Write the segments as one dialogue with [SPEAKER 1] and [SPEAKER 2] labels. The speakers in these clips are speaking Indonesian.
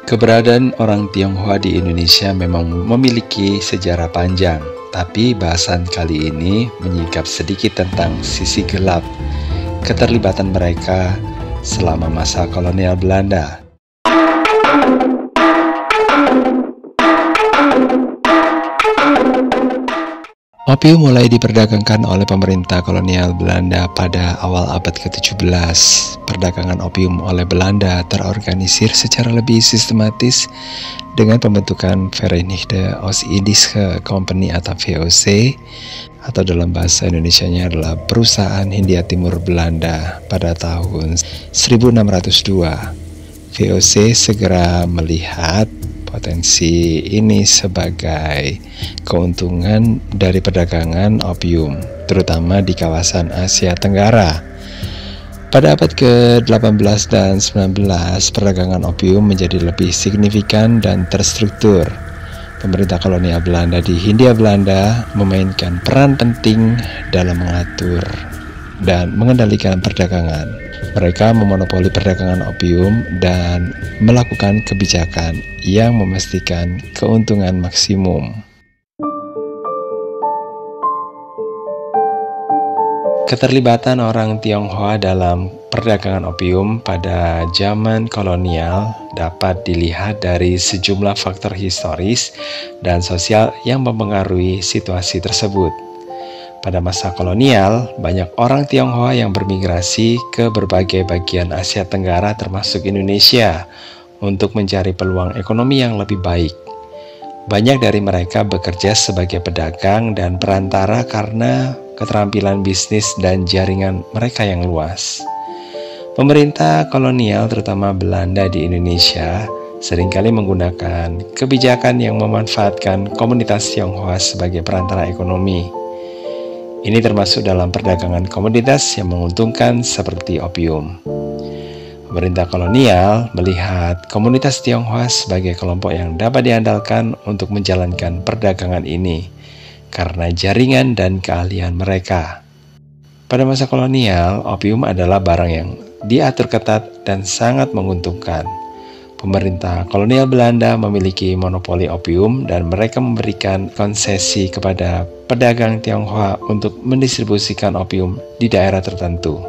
[SPEAKER 1] Keberadaan orang Tionghoa di Indonesia memang memiliki sejarah panjang, tapi bahasan kali ini menyingkap sedikit tentang sisi gelap keterlibatan mereka selama masa kolonial Belanda. Opium mulai diperdagangkan oleh pemerintah kolonial Belanda pada awal abad ke-17. Perdagangan opium oleh Belanda terorganisir secara lebih sistematis dengan pembentukan Verenigde Oost-Indische Compagnie atau VOC, atau dalam bahasa Indonesianya adalah Perusahaan Hindia Timur Belanda pada tahun 1602. VOC segera melihat potensi ini sebagai keuntungan dari perdagangan opium, terutama di kawasan Asia Tenggara. Pada abad ke-18 dan 19, perdagangan opium menjadi lebih signifikan dan terstruktur. Pemerintah kolonial Belanda di Hindia Belanda memainkan peran penting dalam mengatur dan mengendalikan perdagangan. Mereka memonopoli perdagangan opium dan melakukan kebijakan yang memastikan keuntungan maksimum. Keterlibatan orang Tionghoa dalam perdagangan opium pada zaman kolonial dapat dilihat dari sejumlah faktor historis dan sosial yang mempengaruhi situasi tersebut. Pada masa kolonial, banyak orang Tionghoa yang bermigrasi ke berbagai bagian Asia Tenggara termasuk Indonesia untuk mencari peluang ekonomi yang lebih baik. Banyak dari mereka bekerja sebagai pedagang dan perantara karena keterampilan bisnis dan jaringan mereka yang luas. Pemerintah kolonial, terutama Belanda di Indonesia, seringkali menggunakan kebijakan yang memanfaatkan komunitas Tionghoa sebagai perantara ekonomi. Ini termasuk dalam perdagangan komoditas yang menguntungkan seperti opium. Pemerintah kolonial melihat komunitas Tionghoa sebagai kelompok yang dapat diandalkan untuk menjalankan perdagangan ini karena jaringan dan keahlian mereka. Pada masa kolonial, opium adalah barang yang diatur ketat dan sangat menguntungkan. Pemerintah kolonial Belanda memiliki monopoli opium dan mereka memberikan konsesi kepada pedagang Tionghoa untuk mendistribusikan opium di daerah tertentu.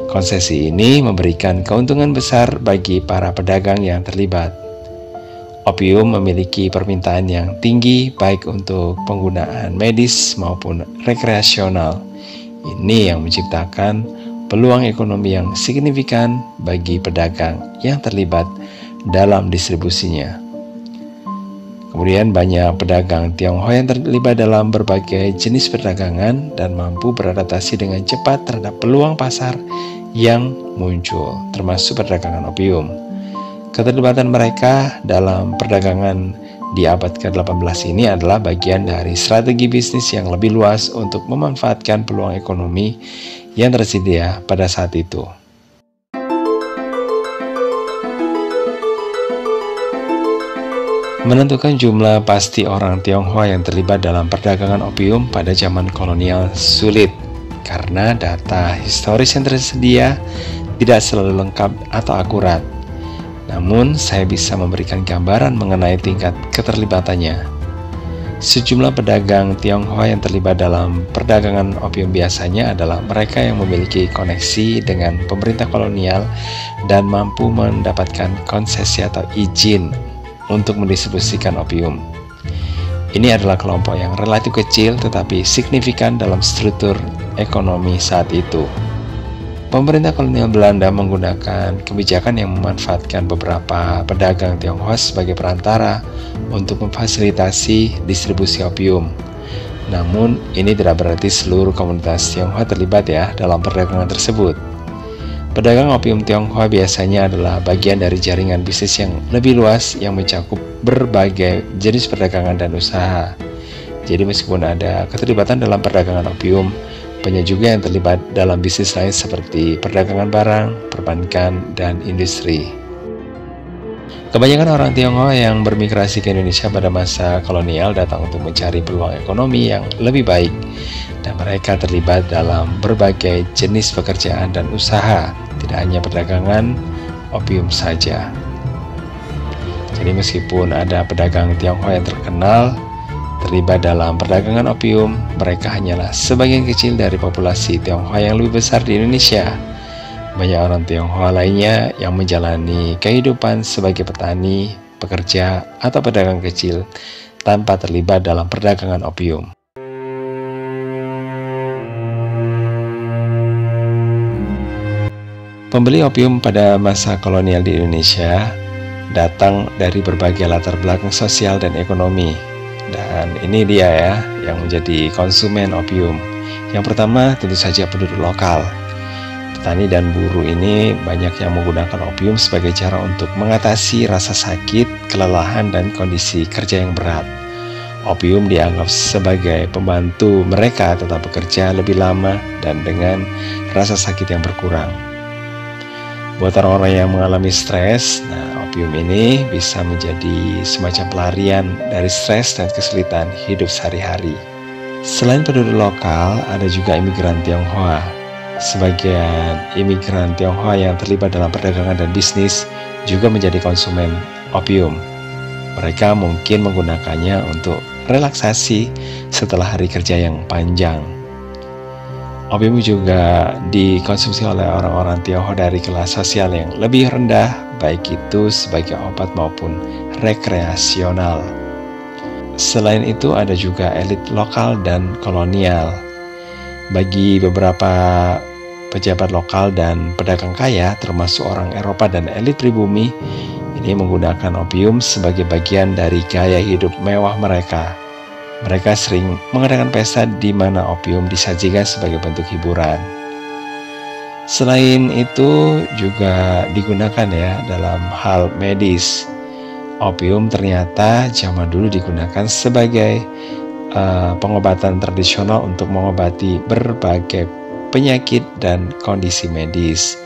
[SPEAKER 1] Konsesi ini memberikan keuntungan besar bagi para pedagang yang terlibat. Opium memiliki permintaan yang tinggi baik untuk penggunaan medis maupun rekreasional. Ini yang menciptakan peluang ekonomi yang signifikan bagi pedagang yang terlibat dalam distribusinya. Kemudian banyak pedagang Tionghoa yang terlibat dalam berbagai jenis perdagangan dan mampu beradaptasi dengan cepat terhadap peluang pasar yang muncul, termasuk perdagangan opium. Keterlibatan mereka dalam perdagangan di abad ke-18 ini adalah bagian dari strategi bisnis yang lebih luas untuk memanfaatkan peluang ekonomi yang tersedia pada saat itu. Menentukan jumlah pasti orang Tionghoa yang terlibat dalam perdagangan opium pada zaman kolonial sulit karena data historis yang tersedia tidak selalu lengkap atau akurat. Namun, saya bisa memberikan gambaran mengenai tingkat keterlibatannya. Sejumlah pedagang Tionghoa yang terlibat dalam perdagangan opium biasanya adalah mereka yang memiliki koneksi dengan pemerintah kolonial dan mampu mendapatkan konsesi atau izin untuk mendistribusikan opium. Ini adalah kelompok yang relatif kecil tetapi signifikan dalam struktur ekonomi saat itu. Pemerintah kolonial Belanda menggunakan kebijakan yang memanfaatkan beberapa pedagang Tionghoa sebagai perantara untuk memfasilitasi distribusi opium. Namun, ini tidak berarti seluruh komunitas Tionghoa terlibat dalam perdagangan tersebut. Pedagang opium Tionghoa biasanya adalah bagian dari jaringan bisnis yang lebih luas yang mencakup berbagai jenis perdagangan dan usaha. Jadi meskipun ada keterlibatan dalam perdagangan opium, banyak juga yang terlibat dalam bisnis lain seperti perdagangan barang, perbankan, dan industri. Kebanyakan orang Tionghoa yang bermigrasi ke Indonesia pada masa kolonial datang untuk mencari peluang ekonomi yang lebih baik, dan mereka terlibat dalam berbagai jenis pekerjaan dan usaha, tidak hanya perdagangan opium saja. Jadi meskipun ada pedagang Tionghoa yang terkenal terlibat dalam perdagangan opium, mereka hanyalah sebagian kecil dari populasi Tionghoa yang lebih besar di Indonesia. Banyak orang Tionghoa lainnya yang menjalani kehidupan sebagai petani, pekerja, atau pedagang kecil tanpa terlibat dalam perdagangan opium. Pembeli opium pada masa kolonial di Indonesia datang dari berbagai latar belakang sosial dan ekonomi. Dan ini dia ya yang menjadi konsumen opium. Yang pertama tentu saja penduduk lokal. Petani dan buruh ini banyak yang menggunakan opium sebagai cara untuk mengatasi rasa sakit, kelelahan, dan kondisi kerja yang berat. Opium dianggap sebagai pembantu mereka tetap bekerja lebih lama dan dengan rasa sakit yang berkurang. Buat orang-orang yang mengalami stres, opium ini bisa menjadi semacam pelarian dari stres dan kesulitan hidup sehari-hari. Selain penduduk lokal, ada juga imigran Tionghoa. Sebagian imigran Tionghoa yang terlibat dalam perdagangan dan bisnis juga menjadi konsumen opium. Mereka mungkin menggunakannya untuk relaksasi setelah hari kerja yang panjang. Opium juga dikonsumsi oleh orang-orang Tionghoa dari kelas sosial yang lebih rendah, baik itu sebagai obat maupun rekreasional. Selain itu ada juga elit lokal dan kolonial. Bagi beberapa pejabat lokal dan pedagang kaya, termasuk orang Eropa dan elit pribumi, ini menggunakan opium sebagai bagian dari gaya hidup mewah mereka. Mereka sering mengadakan pesta di mana opium disajikan sebagai bentuk hiburan. Selain itu juga digunakan ya dalam hal medis. Opium ternyata zaman dulu digunakan sebagai pengobatan tradisional untuk mengobati berbagai penyakit dan kondisi medis.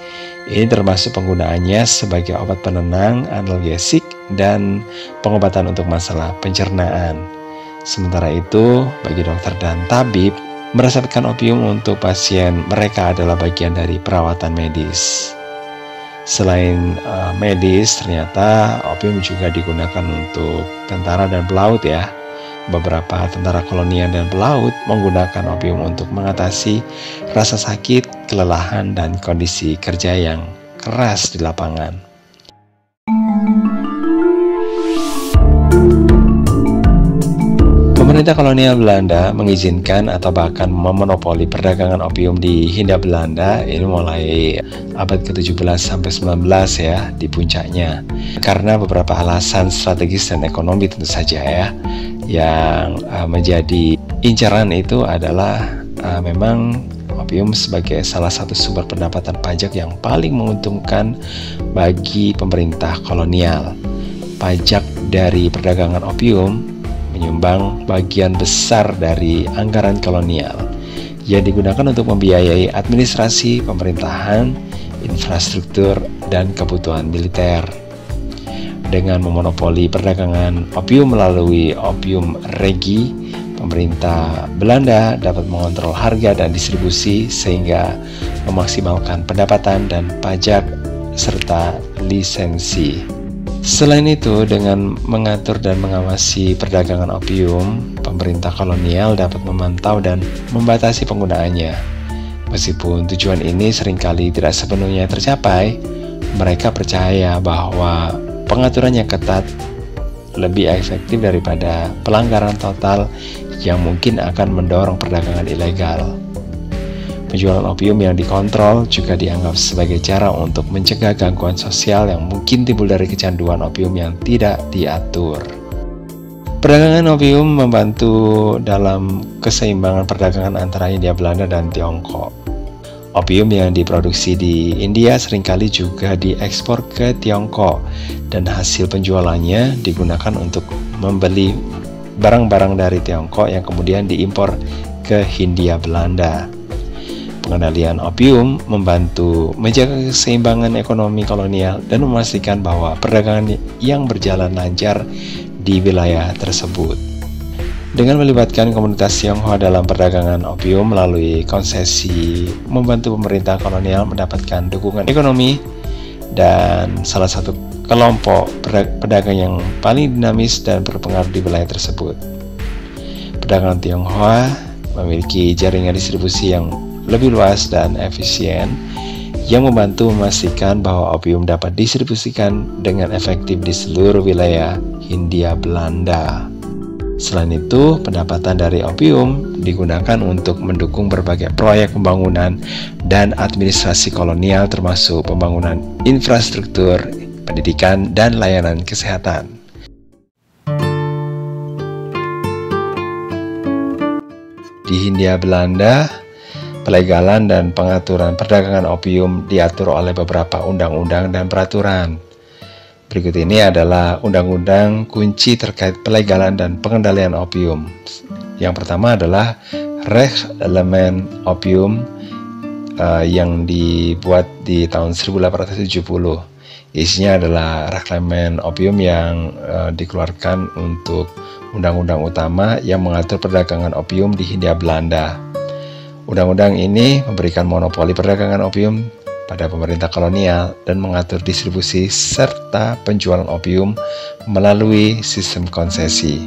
[SPEAKER 1] Ini termasuk penggunaannya sebagai obat penenang, analgesik, dan pengobatan untuk masalah pencernaan. Sementara itu, bagi dokter dan tabib, meresepkan opium untuk pasien mereka adalah bagian dari perawatan medis. Selain medis, ternyata opium juga digunakan untuk tentara dan pelaut ya. Beberapa tentara kolonial dan pelaut menggunakan opium untuk mengatasi rasa sakit, kelelahan, dan kondisi kerja yang keras di lapangan. Pemerintah kolonial Belanda mengizinkan atau bahkan memonopoli perdagangan opium di Hindia Belanda ini mulai abad ke-17 sampai 19 ya di puncaknya. Karena beberapa alasan strategis dan ekonomi tentu saja ya. Yang menjadi incaran itu adalah memang opium sebagai salah satu sumber pendapatan pajak yang paling menguntungkan bagi pemerintah kolonial. Pajak dari perdagangan opium menyumbang bagian besar dari anggaran kolonial yang digunakan untuk membiayai administrasi pemerintahan, infrastruktur, dan kebutuhan militer. Dengan memonopoli perdagangan opium melalui opium regi, pemerintah Belanda dapat mengontrol harga dan distribusi sehingga memaksimalkan pendapatan dan pajak serta lisensi. Selain itu, dengan mengatur dan mengawasi perdagangan opium, pemerintah kolonial dapat memantau dan membatasi penggunaannya. Meskipun tujuan ini seringkali tidak sepenuhnya tercapai, mereka percaya bahwa pengaturan yang ketat lebih efektif daripada pelanggaran total yang mungkin akan mendorong perdagangan ilegal. Penjualan opium yang dikontrol juga dianggap sebagai cara untuk mencegah gangguan sosial yang mungkin timbul dari kecanduan opium yang tidak diatur. Perdagangan opium membantu dalam keseimbangan perdagangan antara Hindia Belanda dan Tiongkok. Opium yang diproduksi di India seringkali juga diekspor ke Tiongkok dan hasil penjualannya digunakan untuk membeli barang-barang dari Tiongkok yang kemudian diimpor ke Hindia Belanda. Pengendalian opium membantu menjaga keseimbangan ekonomi kolonial dan memastikan bahwa perdagangan yang berjalan lancar di wilayah tersebut. Dengan melibatkan komunitas Tionghoa dalam perdagangan opium melalui konsesi, membantu pemerintah kolonial mendapatkan dukungan ekonomi, dan salah satu kelompok pedagang yang paling dinamis dan berpengaruh di wilayah tersebut. Pedagang Tionghoa memiliki jaringan distribusi yang lebih luas dan efisien yang membantu memastikan bahwa opium dapat didistribusikan dengan efektif di seluruh wilayah Hindia Belanda. Selain itu, pendapatan dari opium digunakan untuk mendukung berbagai proyek pembangunan dan administrasi kolonial termasuk pembangunan infrastruktur, pendidikan, dan layanan kesehatan. Di Hindia Belanda, pelegalan dan pengaturan perdagangan opium diatur oleh beberapa undang-undang dan peraturan. Berikut ini adalah undang-undang kunci terkait pelegalan dan pengendalian opium. Yang pertama adalah Reglement Opium yang dibuat di tahun 1870. Isinya adalah Reglement Opium yang dikeluarkan untuk undang-undang utama yang mengatur perdagangan opium di Hindia Belanda. Undang-undang ini memberikan monopoli perdagangan opium pada pemerintah kolonial dan mengatur distribusi serta penjualan opium melalui sistem konsesi,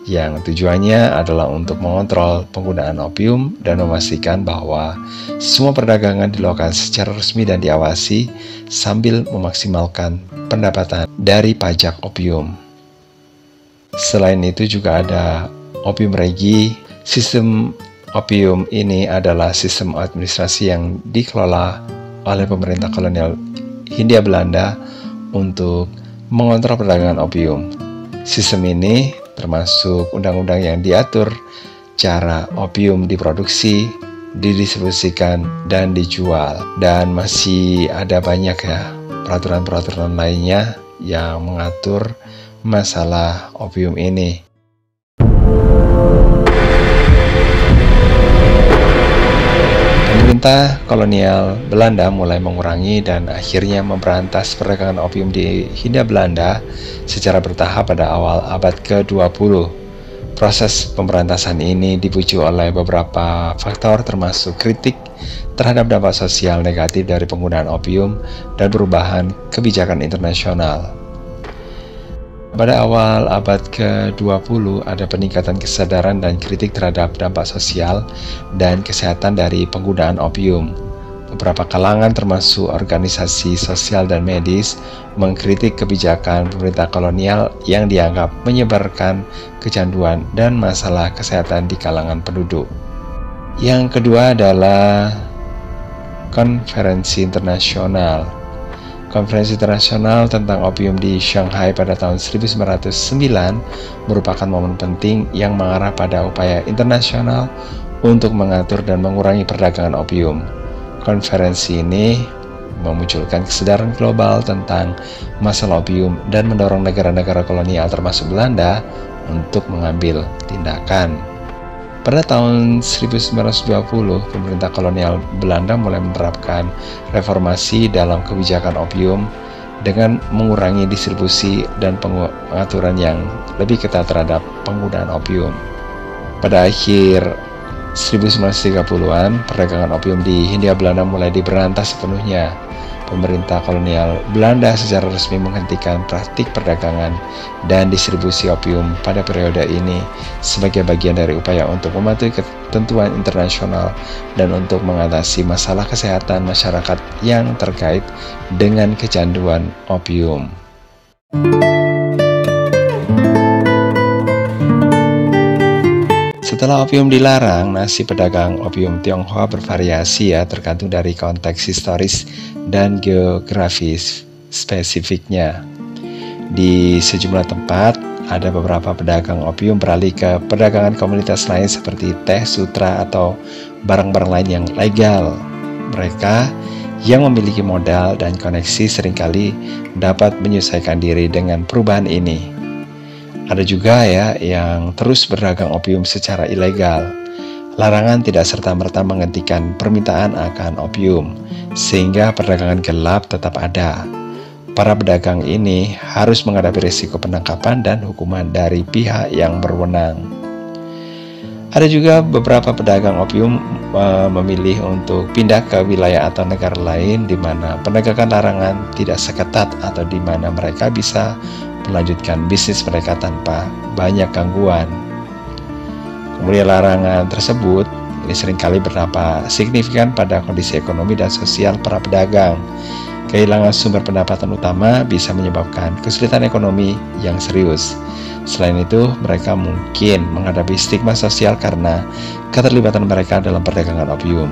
[SPEAKER 1] yang tujuannya adalah untuk mengontrol penggunaan opium dan memastikan bahwa semua perdagangan dilakukan secara resmi dan diawasi sambil memaksimalkan pendapatan dari pajak opium. Selain itu juga ada opium regi. Sistem opium ini adalah sistem administrasi yang dikelola oleh pemerintah kolonial Hindia Belanda untuk mengontrol perdagangan opium. Sistem ini termasuk undang-undang yang diatur cara opium diproduksi, didistribusikan, dan dijual. Dan masih ada banyak ya peraturan-peraturan lainnya yang mengatur masalah opium ini. Pemerintah kolonial Belanda mulai mengurangi dan akhirnya memberantas perdagangan opium di Hindia Belanda secara bertahap pada awal abad ke-20. Proses pemberantasan ini dipicu oleh beberapa faktor termasuk kritik terhadap dampak sosial negatif dari penggunaan opium dan perubahan kebijakan internasional. Pada awal abad ke-20 ada peningkatan kesadaran dan kritik terhadap dampak sosial dan kesehatan dari penggunaan opium. Beberapa kalangan termasuk organisasi sosial dan medis mengkritik kebijakan pemerintah kolonial yang dianggap menyebarkan kecanduan dan masalah kesehatan di kalangan penduduk. Yang kedua adalah konferensi internasional. Konferensi internasional tentang opium di Shanghai pada tahun 1909 merupakan momen penting yang mengarah pada upaya internasional untuk mengatur dan mengurangi perdagangan opium. Konferensi ini memunculkan kesadaran global tentang masalah opium dan mendorong negara-negara kolonial termasuk Belanda untuk mengambil tindakan. Pada tahun 1920, pemerintah kolonial Belanda mulai menerapkan reformasi dalam kebijakan opium dengan mengurangi distribusi dan pengaturan yang lebih ketat terhadap penggunaan opium. Pada akhir 1930-an, perdagangan opium di Hindia Belanda mulai diberantas sepenuhnya. Pemerintah kolonial Belanda secara resmi menghentikan praktik perdagangan dan distribusi opium pada periode ini sebagai bagian dari upaya untuk mematuhi ketentuan internasional dan untuk mengatasi masalah kesehatan masyarakat yang terkait dengan kecanduan opium. Setelah opium dilarang, nasib pedagang opium Tionghoa bervariasi ya, tergantung dari konteks historis dan geografis spesifiknya. Di sejumlah tempat, ada beberapa pedagang opium beralih ke perdagangan komunitas lain seperti teh sutra atau barang-barang lain yang legal. Mereka yang memiliki modal dan koneksi seringkali dapat menyesuaikan diri dengan perubahan ini. Ada juga ya yang terus berdagang opium secara ilegal. Larangan tidak serta-merta menghentikan permintaan akan opium, sehingga perdagangan gelap tetap ada. Para pedagang ini harus menghadapi risiko penangkapan dan hukuman dari pihak yang berwenang. Ada juga beberapa pedagang opium memilih untuk pindah ke wilayah atau negara lain di mana penegakan larangan tidak seketat atau di mana mereka bisa melanjutkan bisnis mereka tanpa banyak gangguan. Kemudian larangan tersebut ini seringkali berdampak signifikan pada kondisi ekonomi dan sosial para pedagang. Kehilangan sumber pendapatan utama bisa menyebabkan kesulitan ekonomi yang serius. Selain itu, mereka mungkin menghadapi stigma sosial karena keterlibatan mereka dalam perdagangan opium.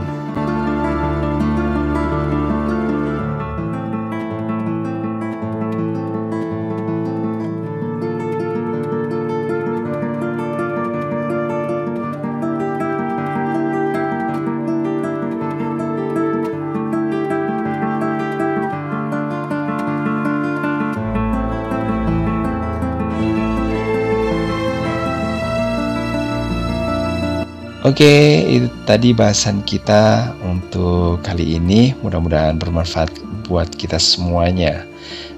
[SPEAKER 1] Oke, itu tadi bahasan kita untuk kali ini. Mudah-mudahan bermanfaat buat kita semuanya.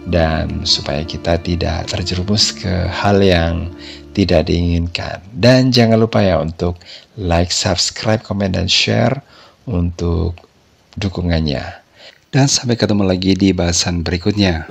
[SPEAKER 1] Dan supaya kita tidak terjerumus ke hal yang tidak diinginkan. Dan jangan lupa ya untuk like, subscribe, komen, dan share untuk dukungannya. Dan sampai ketemu lagi di bahasan berikutnya.